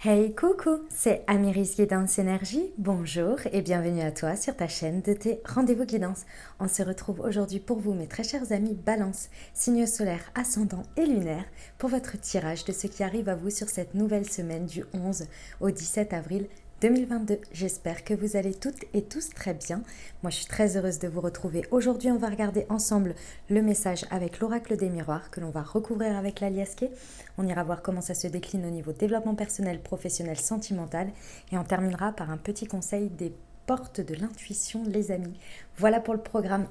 Hey coucou, c'est Amiris Guidance Énergie, bonjour et bienvenue à toi sur ta chaîne de tes rendez-vous guidance. On se retrouve aujourd'hui pour vous mes très chers amis Balance, signe solaire, ascendant et lunaire, pour votre tirage de ce qui arrive à vous sur cette nouvelle semaine du 11 au 17 avril 2022. J'espère que vous allez toutes et tous très bien. Moi, je suis très heureuse de vous retrouver. Aujourd'hui, on va regarder ensemble le message avec l'oracle des miroirs que l'on va recouvrir avec l'aliasqué. On ira voir comment ça se décline au niveau développement personnel, professionnel, sentimental. Et on terminera par un petit conseil des portes de l'intuition, les amis. Voilà pour le programme.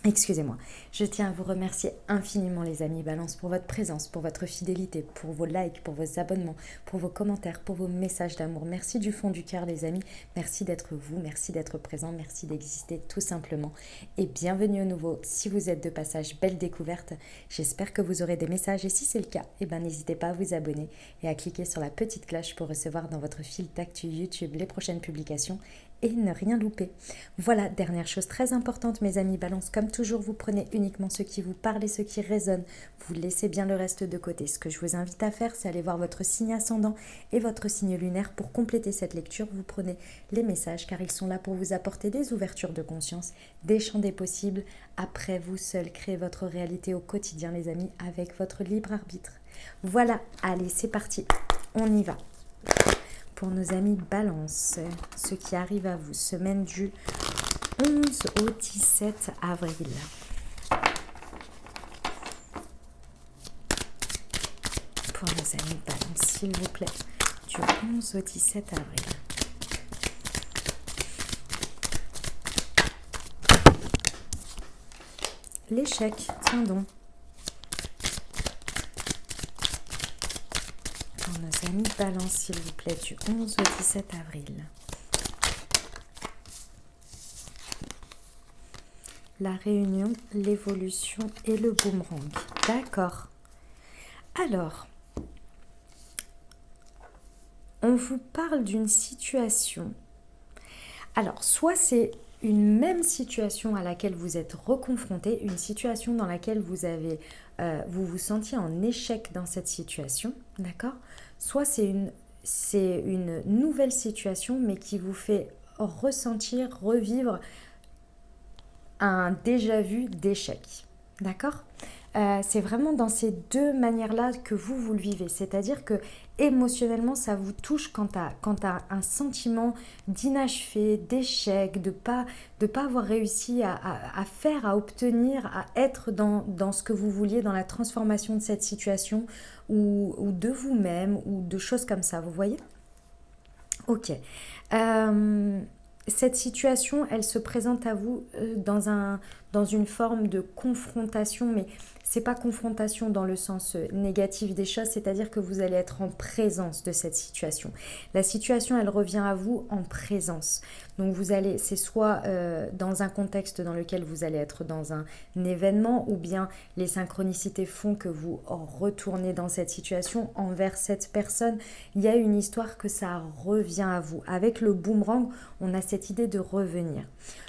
Excusez-moi, je tiens à vous remercier infiniment les amis Balance pour votre présence, pour votre fidélité, pour vos likes, pour vos abonnements, pour vos commentaires, pour vos messages d'amour. Merci du fond du cœur les amis, merci d'être vous, merci d'être présent, merci d'exister tout simplement. Et bienvenue au nouveau, si vous êtes de passage, belle découverte, j'espère que vous aurez des messages et si c'est le cas, n'hésitez pas à vous abonner et à cliquer sur la petite cloche pour recevoir dans votre fil d'actu YouTube les prochaines publications et ne rien louper. Voilà, dernière chose très importante mes amis Balance, comme toujours vous prenez uniquement ce qui vous parle et ce qui résonne, vous laissez bien le reste de côté. Ce que je vous invite à faire, c'est aller voir votre signe ascendant et votre signe lunaire pour compléter cette lecture. Vous prenez les messages car ils sont là pour vous apporter des ouvertures de conscience, des champs des possibles. Après, vous seul créez votre réalité au quotidien les amis avec votre libre arbitre. Voilà, allez c'est parti, on y va. Pour nos amis Balance, ce qui arrive à vous, semaine du 11 au 17 avril. Pour nos amis Balance, s'il vous plaît, du 11 au 17 avril. L'échec, tiens donc. Pour nos amis Balance, s'il vous plaît, du 11 au 17 avril. La réunion, l'évolution et le boomerang. D'accord. Alors, on vous parle d'une situation. Alors, soit c'est une même situation à laquelle vous êtes reconfronté, une situation dans laquelle vous vous sentiez en échec dans cette situation, d'accord? Soit c'est une nouvelle situation, mais qui vous fait ressentir, revivre un déjà-vu d'échec, d'accord? C'est vraiment dans ces deux manières-là que vous le vivez, c'est-à-dire que émotionnellement ça vous touche quand t'as un sentiment d'inachevé, d'échec, de pas avoir réussi à faire, à obtenir, à être dans ce que vous vouliez, dans la transformation de cette situation ou de vous-même ou de choses comme ça, vous voyez? Ok. Cette situation, elle se présente à vous dans une forme de confrontation, mais c'est pas confrontation dans le sens négatif des choses, c'est-à-dire que vous allez être en présence de cette situation. La situation, elle revient à vous en présence. Donc c'est soit dans un contexte dans lequel vous allez être dans un événement, ou bien les synchronicités font que vous retournez dans cette situation envers cette personne. Il y a une histoire que ça revient à vous. Avec le boomerang, on a cette idée de revenir.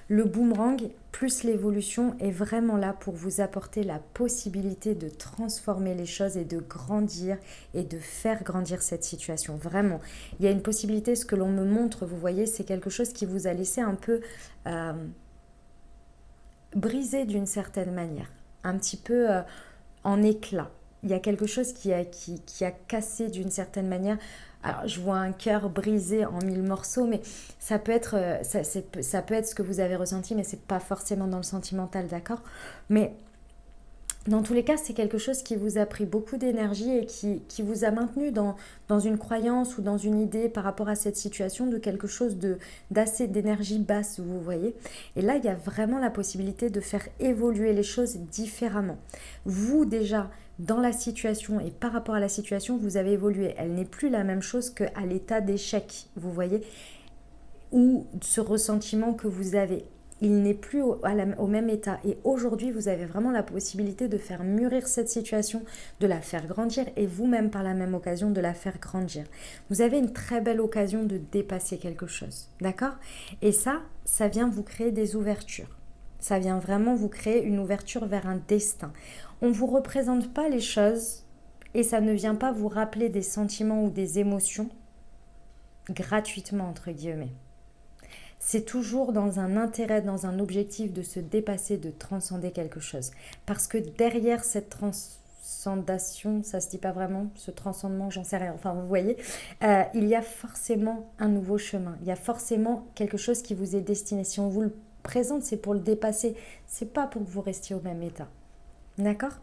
Le boomerang plus l'évolution est vraiment là pour vous apporter la possibilité de transformer les choses et de grandir et de faire grandir cette situation. Vraiment, il y a une possibilité, ce que l'on me montre, vous voyez, c'est quelque chose qui vous a laissé un peu brisé d'une certaine manière, un petit peu en éclat. Il y a quelque chose qui a cassé d'une certaine manière. Alors, je vois un cœur brisé en 1000 morceaux, mais ça peut être, ça peut être ce que vous avez ressenti, mais c'est pas forcément dans le sentimental, d'accord? Mais dans tous les cas, c'est quelque chose qui vous a pris beaucoup d'énergie et qui vous a maintenu dans une croyance ou dans une idée par rapport à cette situation de quelque chose d'assez d'énergie basse, vous voyez. Et là, il y a vraiment la possibilité de faire évoluer les choses différemment. Vous, déjà, dans la situation et par rapport à la situation, vous avez évolué. Elle n'est plus la même chose qu'à l'état d'échec, vous voyez, ou ce ressentiment que vous avez. Il n'est plus au même état. Et aujourd'hui, vous avez vraiment la possibilité de faire mûrir cette situation, de la faire grandir et vous-même, par la même occasion, de la faire grandir. Vous avez une très belle occasion de dépasser quelque chose. D'accord? Et ça vient vous créer des ouvertures. Ça vient vraiment vous créer une ouverture vers un destin. On ne vous représente pas les choses Et ça ne vient pas vous rappeler des sentiments ou des émotions gratuitement, entre guillemets. C'est toujours dans un intérêt, dans un objectif de se dépasser, de transcender quelque chose. Parce que derrière cette transcendation, ça se dit pas vraiment, ce transcendement, j'en sais rien, enfin vous voyez, il y a forcément un nouveau chemin. Il y a forcément quelque chose qui vous est destiné. Si on vous le présente, c'est pour le dépasser. C'est pas pour que vous restiez au même état. D'accord?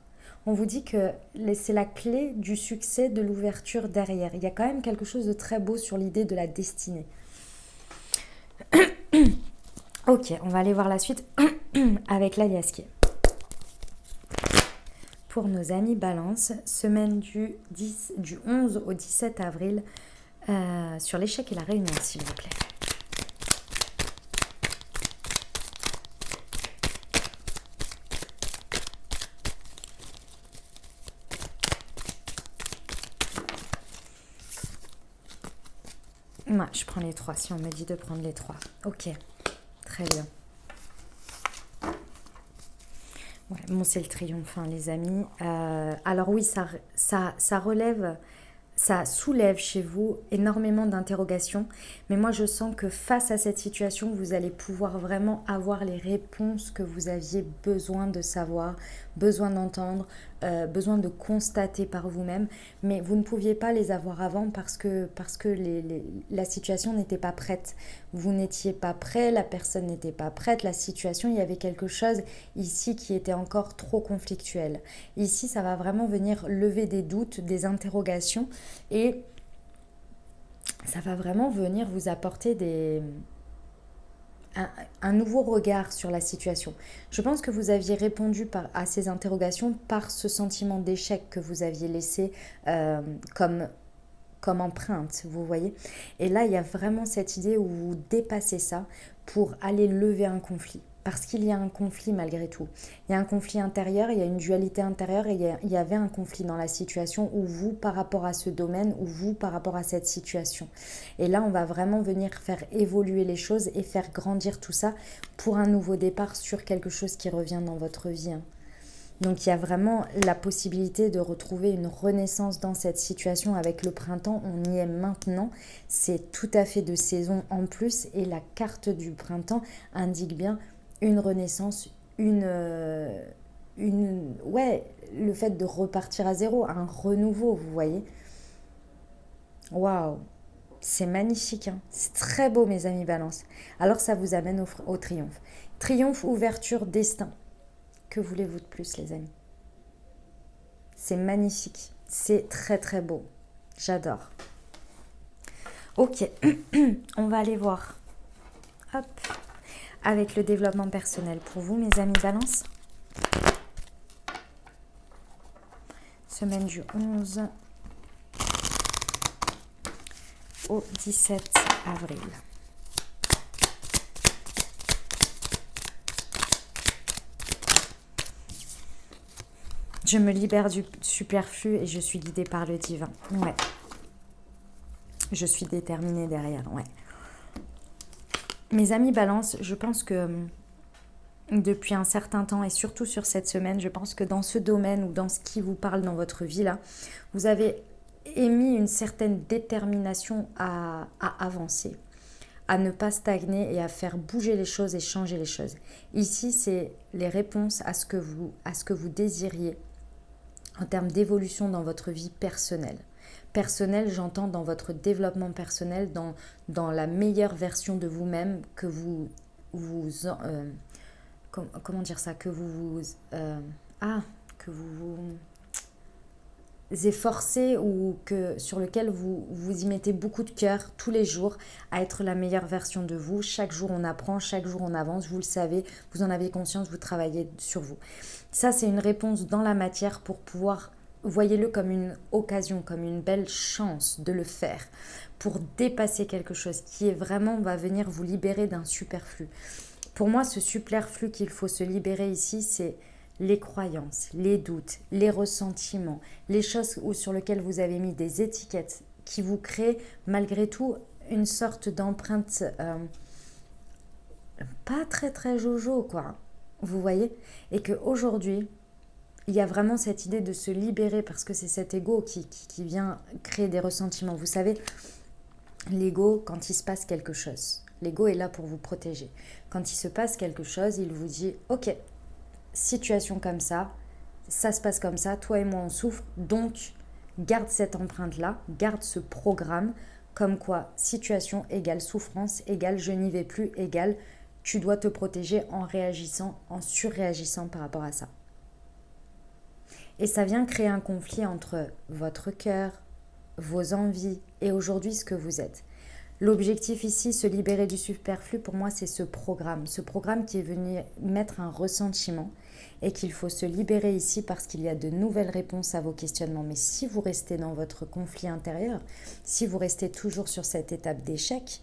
On vous dit que c'est la clé du succès, de l'ouverture derrière. Il y a quand même quelque chose de très beau sur l'idée de la destinée. Ok, on va aller voir la suite avec l'aliasqué. Pour nos amis Balance, semaine du 11 au 17 avril, sur l'échec et la réunion, s'il vous plaît. Moi, je prends les 3, si on me dit de prendre les 3. Ok, très bien. Ouais, bon, c'est le triomphe, hein, les amis. Alors oui, ça relève, ça soulève chez vous énormément d'interrogations. Mais moi, je sens que face à cette situation, vous allez pouvoir vraiment avoir les réponses que vous aviez besoin de savoir, besoin d'entendre, besoin de constater par vous-même. Mais vous ne pouviez pas les avoir avant parce que la situation n'était pas prête. Vous n'étiez pas prêt, la personne n'était pas prête, la situation, il y avait quelque chose ici qui était encore trop conflictuel. Ici, ça va vraiment venir lever des doutes, des interrogations et ça va vraiment venir vous apporter un nouveau regard sur la situation. Je pense que vous aviez répondu à ces interrogations par ce sentiment d'échec que vous aviez laissé comme empreinte, vous voyez. Et là, il y a vraiment cette idée où vous dépassez ça pour aller lever un conflit. Parce qu'il y a un conflit malgré tout. Il y a un conflit intérieur, il y a une dualité intérieure et il y avait un conflit dans la situation où vous par rapport à ce domaine, ou vous par rapport à cette situation. Et là, on va vraiment venir faire évoluer les choses et faire grandir tout ça pour un nouveau départ sur quelque chose qui revient dans votre vie. Hein. Donc il y a vraiment la possibilité de retrouver une renaissance dans cette situation avec le printemps. On y est maintenant. C'est tout à fait de saison en plus. Et la carte du printemps indique bien une renaissance, ouais, le fait de repartir à zéro, un renouveau, vous voyez. Waouh, c'est magnifique, hein. C'est très beau, mes amis Balance. Alors ça vous amène au triomphe. Triomphe, ouverture, destin. Que voulez-vous de plus, les amis? C'est magnifique. C'est très très beau. J'adore. Ok, on va aller voir. Hop. Avec le développement personnel pour vous, mes amis Balance. Semaine du 11 au 17 avril. Je me libère du superflu et je suis guidée par le divin. Ouais. Je suis déterminée derrière, ouais. Mes amis Balance, je pense que depuis un certain temps et surtout sur cette semaine, je pense que dans ce domaine ou dans ce qui vous parle dans votre vie là, vous avez émis une certaine détermination à avancer, à ne pas stagner et à faire bouger les choses et changer les choses. Ici, c'est les réponses à ce que vous désiriez en termes d'évolution dans votre vie personnelle. Personnel, j'entends dans votre développement personnel, dans la meilleure version de vous-même que comment dire ça, que vous efforcez ou sur lequel vous y mettez beaucoup de cœur tous les jours à être la meilleure version de vous. Chaque jour on apprend, chaque jour on avance, vous le savez, vous en avez conscience, vous travaillez sur vous. Ça, c'est une réponse dans la matière pour pouvoir, voyez-le comme une occasion, comme une belle chance de le faire pour dépasser quelque chose qui est vraiment va venir vous libérer d'un superflu. Pour moi, ce superflu qu'il faut se libérer ici, c'est les croyances, les doutes, les ressentiments, les choses sur lesquelles vous avez mis des étiquettes qui vous créent malgré tout une sorte d'empreinte pas très très jojo, quoi. Vous voyez? Et qu'aujourd'hui, il y a vraiment cette idée de se libérer parce que c'est cet ego qui vient créer des ressentiments. Vous savez, l'ego, quand il se passe quelque chose, l'ego est là pour vous protéger. Quand il se passe quelque chose, il vous dit « Ok, situation comme ça se passe comme ça, toi et moi on souffre, donc garde cette empreinte-là, garde ce programme, comme quoi situation égale souffrance, égale je n'y vais plus, égale tu dois te protéger en réagissant, en surréagissant par rapport à ça. » Et ça vient créer un conflit entre votre cœur, vos envies et aujourd'hui ce que vous êtes. L'objectif ici, se libérer du superflu, pour moi, c'est ce programme qui est venu mettre un ressentiment et qu'il faut se libérer ici parce qu'il y a de nouvelles réponses à vos questionnements. Mais si vous restez dans votre conflit intérieur, si vous restez toujours sur cette étape d'échec,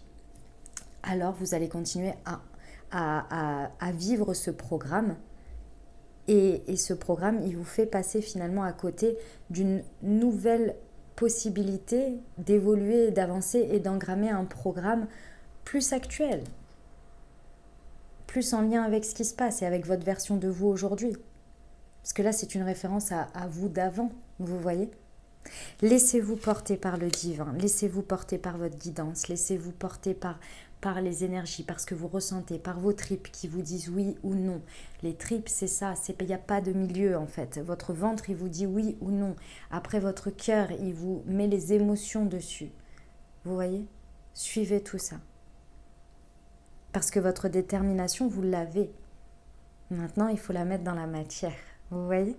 alors vous allez continuer à vivre ce programme. Et ce programme, il vous fait passer finalement à côté d'une nouvelle possibilité d'évoluer, d'avancer et d'engrammer un programme plus actuel, plus en lien avec ce qui se passe et avec votre version de vous aujourd'hui. Parce que là, c'est une référence à vous d'avant, vous voyez ? Laissez-vous porter par le divin, laissez-vous porter par votre guidance, laissez-vous porter par les énergies, par ce que vous ressentez, par vos tripes qui vous disent oui ou non. Les tripes, c'est ça, il n'y a pas de milieu en fait. Votre ventre, il vous dit oui ou non. Après, votre cœur, il vous met les émotions dessus. Vous voyez ? Suivez tout ça. Parce que votre détermination, vous l'avez. Maintenant, il faut la mettre dans la matière. Vous voyez ?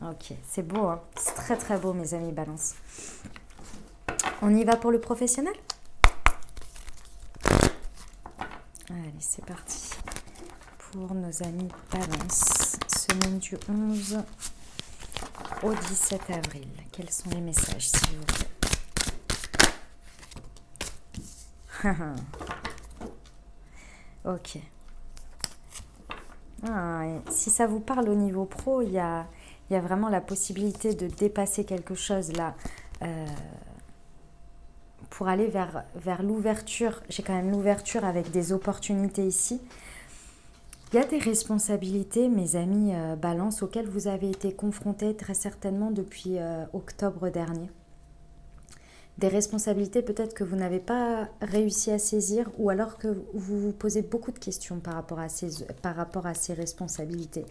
Ok, c'est beau, hein ? C'est très très beau, mes amis Balance. On y va pour le professionnel ? Allez, c'est parti. Pour nos amis Balance, semaine du 11 au 17 avril. Quels sont les messages, s'il vous plaît ? Ok. Si ça vous parle au niveau pro, il y a vraiment la possibilité de dépasser quelque chose là pour aller vers l'ouverture. J'ai quand même l'ouverture avec des opportunités ici. Il y a des responsabilités, mes amis Balance, auxquelles vous avez été confrontés très certainement depuis octobre dernier. Des responsabilités peut-être que vous n'avez pas réussi à saisir ou alors que vous vous posez beaucoup de questions par rapport à ces responsabilités.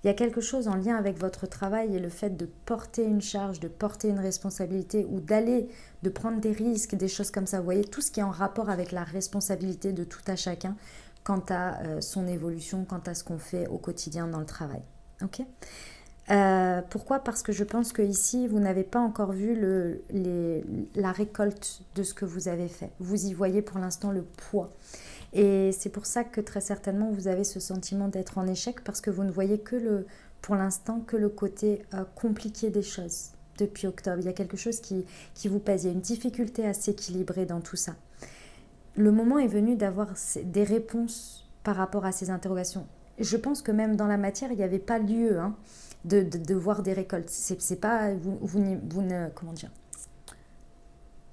Il y a quelque chose en lien avec votre travail et le fait de porter une charge, de porter une responsabilité ou de prendre des risques, des choses comme ça. Vous voyez, tout ce qui est en rapport avec la responsabilité de tout à chacun quant à son évolution, quant à ce qu'on fait au quotidien dans le travail. Ok ? Pourquoi ? Parce que je pense que ici vous n'avez pas encore vu la récolte de ce que vous avez fait. Vous y voyez pour l'instant le poids. Et c'est pour ça que très certainement vous avez ce sentiment d'être en échec parce que vous ne voyez pour l'instant que le côté compliqué des choses depuis octobre. Il y a quelque chose qui vous pèse. Il y a une difficulté à s'équilibrer dans tout ça. Le moment est venu d'avoir des réponses par rapport à ces interrogations. Je pense que même dans la matière, il n'y avait pas lieu de voir des récoltes. C'est pas comment dire,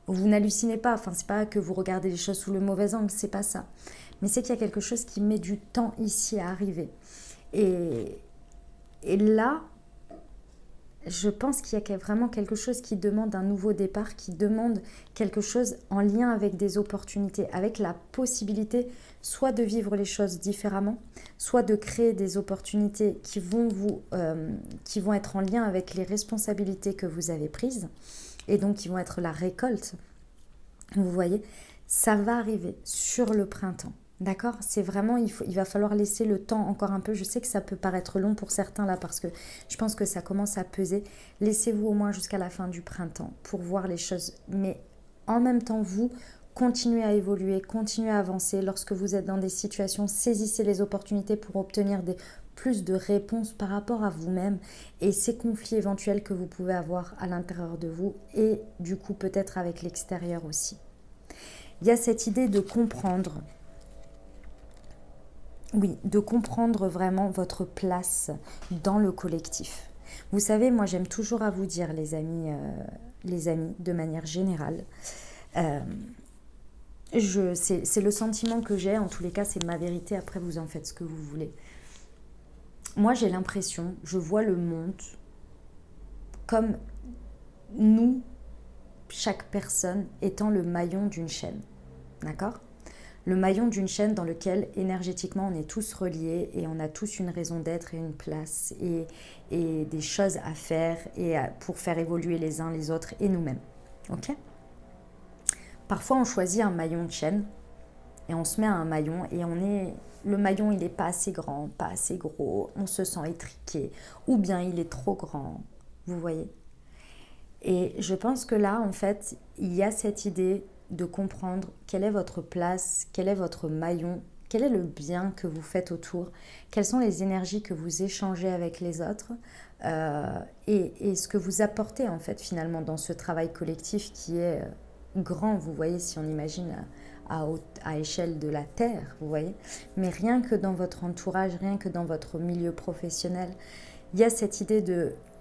vous n'hallucinez pas. Enfin, c'est pas que vous regardez les choses sous le mauvais angle, c'est pas ça. Mais c'est qu'il y a quelque chose qui met du temps ici à arriver. Et là, je pense qu'il y a vraiment quelque chose qui demande un nouveau départ, qui demande quelque chose en lien avec des opportunités, avec la possibilité soit de vivre les choses différemment, soit de créer des opportunités qui vont être en lien avec les responsabilités que vous avez prises et donc qui vont être la récolte. Vous voyez, ça va arriver sur le printemps. D'accord ? C'est vraiment, il va falloir laisser le temps encore un peu. Je sais que ça peut paraître long pour certains là parce que je pense que ça commence à peser. Laissez-vous au moins jusqu'à la fin du printemps pour voir les choses. Mais en même temps, vous, continuez à évoluer, continuez à avancer. Lorsque vous êtes dans des situations, saisissez les opportunités pour obtenir plus de réponses par rapport à vous-même et ces conflits éventuels que vous pouvez avoir à l'intérieur de vous et du coup peut-être avec l'extérieur aussi. Il y a cette idée de comprendre. Oui, de comprendre vraiment votre place dans le collectif. Vous savez, moi j'aime toujours à vous dire, les amis, de manière générale, c'est le sentiment que j'ai, en tous les cas c'est ma vérité, après vous en faites ce que vous voulez. moi j'ai l'impression, je vois le monde comme nous, chaque personne étant le maillon d'une chaîne. D'accord ? Le maillon d'une chaîne dans lequel énergétiquement on est tous reliés et on a tous une raison d'être et une place et des choses à faire pour faire évoluer les uns les autres et nous-mêmes. Ok ? Parfois on choisit un maillon de chaîne et on se met à un maillon et le maillon il n'est pas assez grand, pas assez gros, on se sent étriqué ou bien il est trop grand, vous voyez ? Et je pense que là, en fait, il y a cette idée de comprendre quelle est votre place, quel est votre maillon, quel est le bien que vous faites autour, quelles sont les énergies que vous échangez avec les autres et ce que vous apportez en fait finalement dans ce travail collectif qui est grand, vous voyez, si on imagine à échelle de la Terre, vous voyez, mais rien que dans votre entourage, rien que dans votre milieu professionnel, il y a cette idée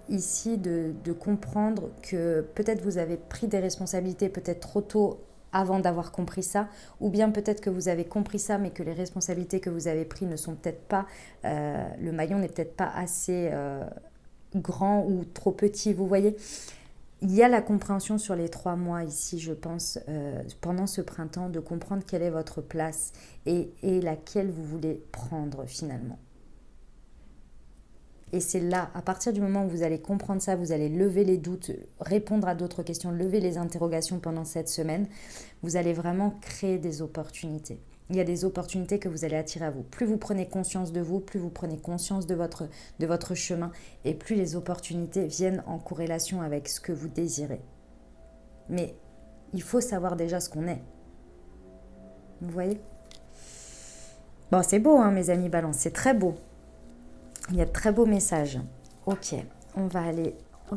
ici de comprendre que peut-être vous avez pris des responsabilités peut-être trop tôt avant d'avoir compris ça, ou bien peut-être que vous avez compris ça, mais que les responsabilités que vous avez prises ne sont peut-être pas, le maillon n'est peut-être pas assez grand ou trop petit, vous voyez. Il y a la compréhension sur les 3 mois ici, je pense, pendant ce printemps, de comprendre quelle est votre place et laquelle vous voulez prendre finalement. Et c'est là, à partir du moment où vous allez comprendre ça, vous allez lever les doutes, répondre à d'autres questions, lever les interrogations pendant cette semaine, vous allez vraiment créer des opportunités. Il y a des opportunités que vous allez attirer à vous. Plus vous prenez conscience de vous, plus vous prenez conscience de votre chemin, et plus les opportunités viennent en corrélation avec ce que vous désirez. Mais il faut savoir déjà ce qu'on est. Vous voyez ? Bon, c'est beau, hein, mes amis Balance, c'est très beau. Il y a de très beaux messages. Ok, on va aller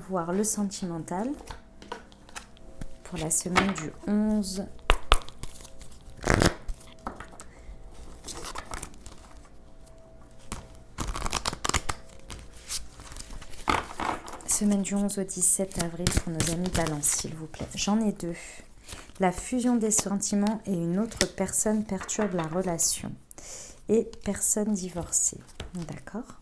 voir le sentimental pour la semaine du 11. Semaine du 11 au 17 avril pour nos amis Balance, s'il vous plaît. J'en ai 2. La fusion des sentiments et une autre personne perturbe la relation. Et personne divorcée. D'accord ?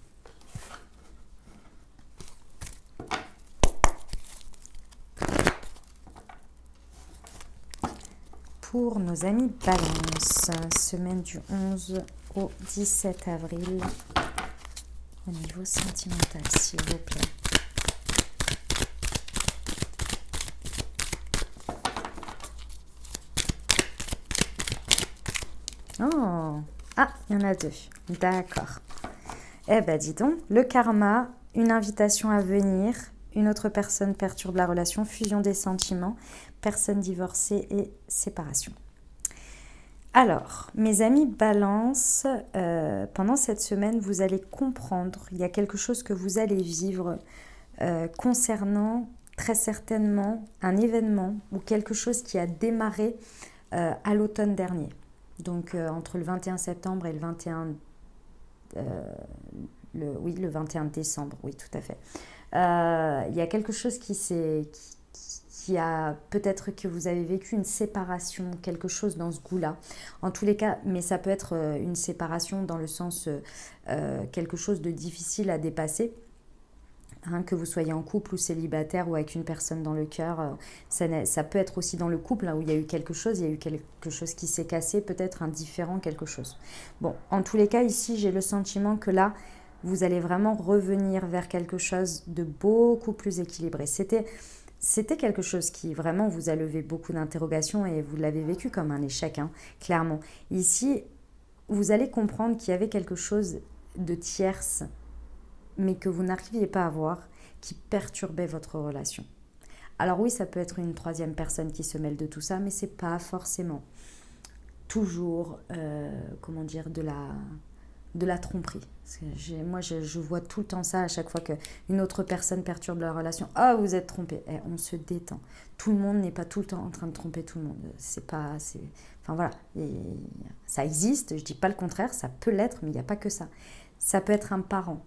Pour nos amis Balance, semaine du 11 au 17 avril, au niveau sentimental, s'il vous plaît. Oh, ah, il y en a 2. D'accord. Eh ben, dis donc, le karma, une invitation à venir, une autre personne perturbe la relation, fusion des sentiments, personne divorcée et séparation. Alors, mes amis Balance, pendant cette semaine, vous allez comprendre, il y a quelque chose que vous allez vivre concernant très certainement un événement ou quelque chose qui a démarré à l'automne dernier. Donc, entre le 21 septembre et le 21 le 21 décembre, oui, tout à fait. Il y a quelque chose qui a peut-être que vous avez vécu une séparation, quelque chose dans ce goût-là. En tous les cas, mais ça peut être une séparation dans le sens quelque chose de difficile à dépasser. Hein, que vous soyez en couple ou célibataire ou avec une personne dans le cœur, ça peut être aussi dans le couple là, où il y a eu quelque chose qui s'est cassé, peut-être un différent quelque chose. Bon, en tous les cas, ici, j'ai le sentiment que là, vous allez vraiment revenir vers quelque chose de beaucoup plus équilibré. C'était quelque chose qui vraiment vous a levé beaucoup d'interrogations et vous l'avez vécu comme un échec, hein, clairement. Ici, vous allez comprendre qu'il y avait quelque chose de tierce mais que vous n'arriviez pas à voir, qui perturbait votre relation. Alors oui, ça peut être une troisième personne qui se mêle de tout ça, mais c'est pas forcément toujours, de la tromperie. Moi, je vois tout le temps ça à chaque fois qu'une autre personne perturbe la relation. Ah, vous êtes trompé. On se détend. Tout le monde n'est pas tout le temps en train de tromper tout le monde. Enfin voilà, ça existe, je dis pas le contraire, ça peut l'être, mais il n'y a pas que ça. Ça peut être un parent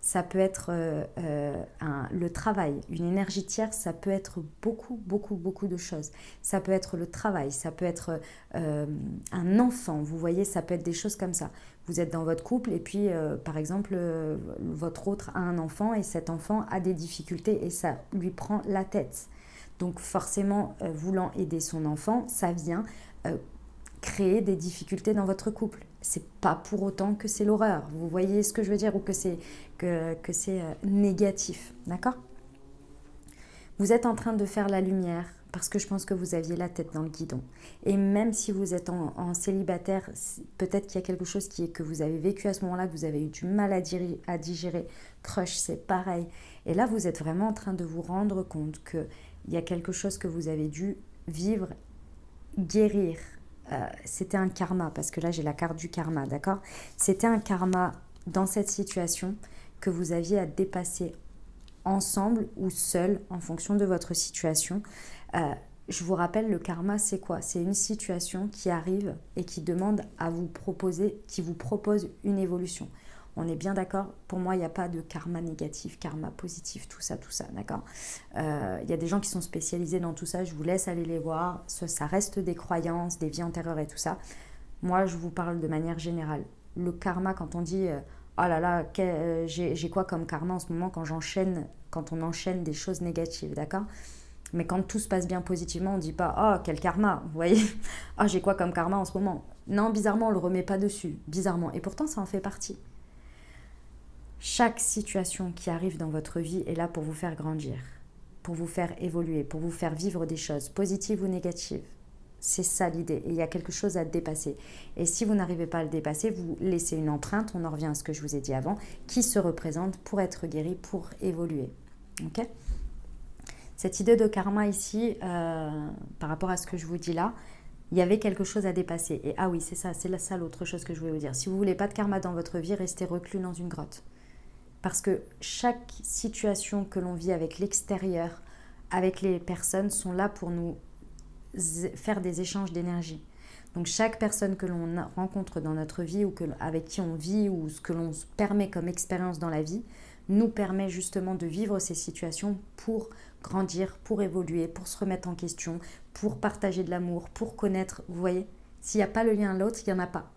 ça peut être le travail. Une énergie tierce, ça peut être beaucoup, beaucoup, beaucoup de choses. Ça peut être le travail, ça peut être un enfant, vous voyez, ça peut être des choses comme ça. Vous êtes dans votre couple et puis, par exemple, votre autre a un enfant et cet enfant a des difficultés et ça lui prend la tête. Donc forcément, voulant aider son enfant, ça vient créer des difficultés dans votre couple. C'est pas pour autant que c'est l'horreur. Vous voyez ce que je veux dire ou que c'est négatif, d'accord? Vous êtes en train de faire la lumière parce que je pense que vous aviez la tête dans le guidon. Et même si vous êtes en célibataire, peut-être qu'il y a quelque chose que vous avez vécu à ce moment-là, que vous avez eu du mal à digérer. Crush, c'est pareil. Et là, vous êtes vraiment en train de vous rendre compte qu'il y a quelque chose que vous avez dû vivre, guérir. C'était un karma, parce que là j'ai la carte du karma, d'accord? C'était un karma dans cette situation que vous aviez à dépasser ensemble ou seul en fonction de votre situation. Je vous rappelle, le karma c'est quoi? C'est une situation qui arrive et qui demande à vous proposer, qui vous propose une évolution. On est bien d'accord? Pour moi, il n'y a pas de karma négatif, karma positif, tout ça, d'accord? Il y a des gens qui sont spécialisés dans tout ça, je vous laisse aller les voir. Ça reste des croyances, des vies antérieures et tout ça. Moi, je vous parle de manière générale. Le karma, quand on dit « Oh là là, j'ai quoi comme karma en ce moment ?» quand on enchaîne des choses négatives, d'accord? Mais quand tout se passe bien positivement, on ne dit pas « Oh, quel karma !» Vous voyez? « Oh, j'ai quoi comme karma en ce moment ?» Non, bizarrement, on ne le remet pas dessus, bizarrement. Et pourtant, ça en fait partie. Chaque situation qui arrive dans votre vie est là pour vous faire grandir, pour vous faire évoluer, pour vous faire vivre des choses positives ou négatives. C'est ça l'idée. Et il y a quelque chose à dépasser. Et si vous n'arrivez pas à le dépasser, vous laissez une empreinte, on en revient à ce que je vous ai dit avant, qui se représente pour être guéri, pour évoluer. Ok ? Cette idée de karma ici, par rapport à ce que je vous dis là, il y avait quelque chose à dépasser. Et ah oui, c'est ça l'autre chose que je voulais vous dire. Si vous ne voulez pas de karma dans votre vie, restez reclus dans une grotte. Parce que chaque situation que l'on vit avec l'extérieur, avec les personnes, sont là pour nous faire des échanges d'énergie. Donc chaque personne que l'on rencontre dans notre vie ou avec qui on vit ou ce que l'on se permet comme expérience dans la vie, nous permet justement de vivre ces situations pour grandir, pour évoluer, pour se remettre en question, pour partager de l'amour, pour connaître, vous voyez, s'il n'y a pas le lien à l'autre, il n'y en a pas.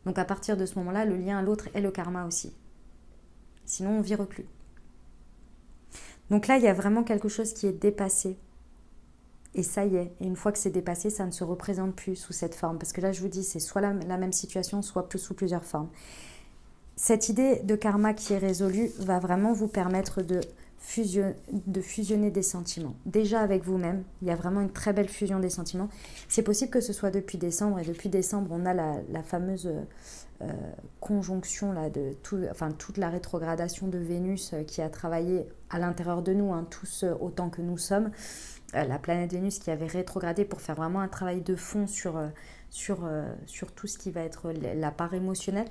Donc à partir de ce moment-là, le lien à l'autre est le karma aussi. Sinon, on vit reclus. Donc là, il y a vraiment quelque chose qui est dépassé. Et ça y est. Et une fois que c'est dépassé, ça ne se représente plus sous cette forme. Parce que là, je vous dis, c'est soit la même situation, soit sous plusieurs formes. Cette idée de karma qui est résolue va vraiment vous permettre de fusionner des sentiments. Déjà avec vous-même, il y a vraiment une très belle fusion des sentiments. C'est possible que ce soit depuis décembre. Et depuis décembre, on a la fameuse... conjonction là, toute la rétrogradation de Vénus qui a travaillé à l'intérieur de nous, tous autant que nous sommes, la planète Vénus qui avait rétrogradé pour faire vraiment un travail de fond sur tout ce qui va être la part émotionnelle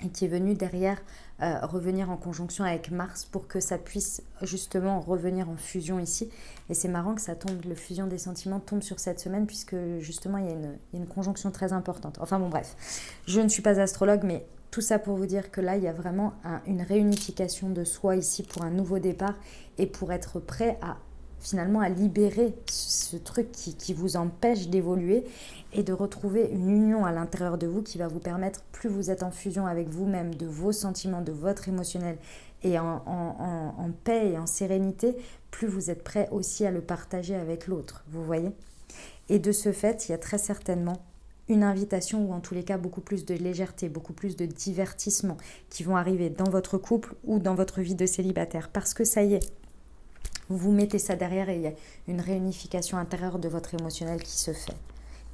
et qui est venue derrière revenir en conjonction avec Mars pour que ça puisse justement revenir en fusion ici. Et c'est marrant que ça tombe, le fusion des sentiments tombe sur cette semaine puisque justement il y a une conjonction très importante. Enfin bon bref, je ne suis pas astrologue mais tout ça pour vous dire que là il y a vraiment une réunification de soi ici pour un nouveau départ et pour être prêt à finalement à libérer ce truc qui vous empêche d'évoluer et de retrouver une union à l'intérieur de vous qui va vous permettre, plus vous êtes en fusion avec vous-même, de vos sentiments, de votre émotionnel et en paix et en sérénité, plus vous êtes prêt aussi à le partager avec l'autre, vous voyez. Et de ce fait, il y a très certainement une invitation ou en tous les cas beaucoup plus de légèreté, beaucoup plus de divertissement qui vont arriver dans votre couple ou dans votre vie de célibataire parce que ça y est, vous mettez ça derrière et il y a une réunification intérieure de votre émotionnel qui se fait.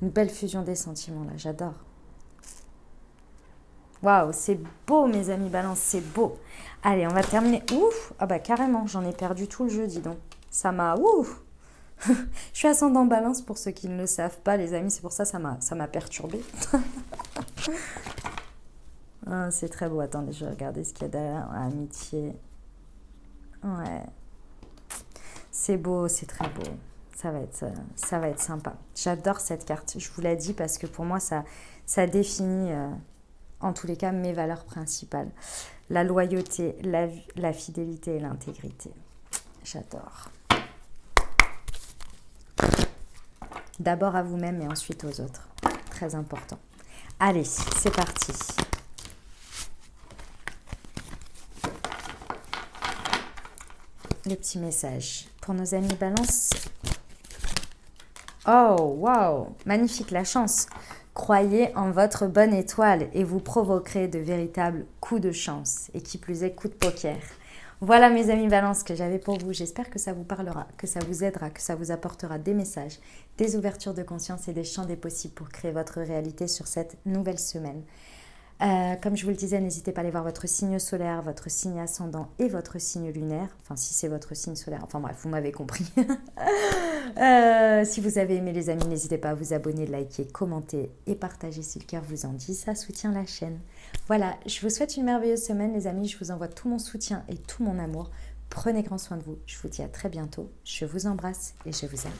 Une belle fusion des sentiments là, j'adore. Waouh, c'est beau mes amis balance, c'est beau. Allez, on va terminer. Ouf, ah bah carrément, j'en ai perdu tout le jeu, dis donc. Ça m'a... Ouf. Je suis ascendant balance pour ceux qui ne le savent pas les amis, c'est pour ça ça m'a perturbée. Ah, c'est très beau, attendez, je vais regarder ce qu'il y a derrière. Amitié. Ouais. C'est beau, c'est très beau. Ça va être sympa. J'adore cette carte. Je vous l'ai dit parce que pour moi, ça définit En tous les cas, mes valeurs principales. La loyauté, la fidélité et l'intégrité. J'adore. D'abord à vous-même et ensuite aux autres. Très important. Allez, c'est parti. Le petit message pour nos amis Balance. Oh, wow, magnifique la chance. Croyez en votre bonne étoile et vous provoquerez de véritables coups de chance. Et qui plus est, coups de poker. Voilà mes amis Balance que j'avais pour vous. J'espère que ça vous parlera, que ça vous aidera, que ça vous apportera des messages, des ouvertures de conscience et des champs des possibles pour créer votre réalité sur cette nouvelle semaine. Comme je vous le disais, n'hésitez pas à aller voir votre signe solaire, votre signe ascendant et votre signe lunaire. Enfin, si c'est votre signe solaire. Enfin bref, vous m'avez compris. Si vous avez aimé les amis, n'hésitez pas à vous abonner, liker, commenter et partager si le cœur vous en dit. Ça soutient la chaîne. Voilà, je vous souhaite une merveilleuse semaine les amis. Je vous envoie tout mon soutien et tout mon amour. Prenez grand soin de vous. Je vous dis à très bientôt. Je vous embrasse et je vous aime.